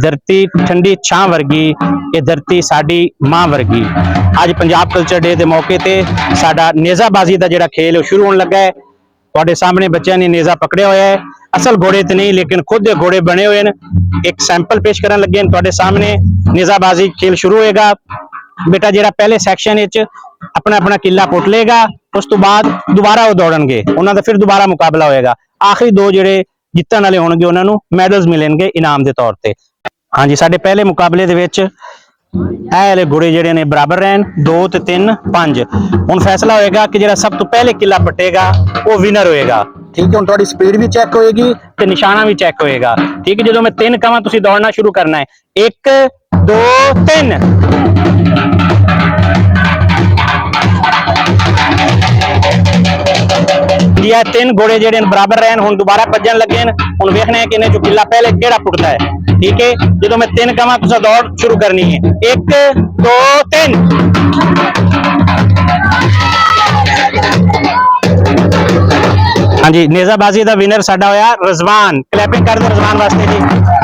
धरती ठंडी छां वर्गी, ये धरती साडी मां वर्गी। आज पंजाब कल्चर डे के मौके ते साडा नेज़ाबाजी का जिहड़ा खेल है शुरू होने लगा है। तुहाडे सामने बच्चों ने नेज़ा पकड़िया होया है। असल घोड़े तो नहीं लेकिन खुद दे घोड़े बने हुए हैं। एक सैंपल पेश करन लगे हैं तुहाडे सामने। नेज़ाबाजी खेल शुरू होएगा। बेटा जिहड़ा पहले सैक्शन विच अपना अपना किला पुट लेगा, उस तो बाद दोबारा वो दौड़नगे, उन्हां दा फिर दोबारा मुकाबला होएगा। आखिरी दो जिहड़े जितण वाले होणगे उन्हां नूं मैडल्स मिलणगे इनाम के तौर पर। हाँ जी, साडे पहले मुकाबले दे विच वाले घोड़े जिहड़े ने बराबर रहन 2 ते 3 5। हुण फैसला होएगा कि जिहड़ा सब तो पहले किला पटेगा वो विनर होएगा। ठीक है, हुण तुहाडी स्पीड भी चेक होएगी ते निशाना भी चेक होएगा। ठीक है, जो मैं 3 कहां तुसीं दौड़ना शुरू करना है। 1 2 3। ये 3 घोड़े जिहड़े बराबर रहन, हुण दोबारा भज्जण लगे हैं। हुण वेखना है कि इन्हें जो किला पहले किहड़ा पुटदा है। ठीक है, जो मैं 3 कहां तुसीं दौड़ शुरू करनी है। 1 2 3। हाँ जी, नेज़ाबाजी का विनर साडा होया रज़वान। क्लैपिंग कर दो रज़वान वास्ते जी।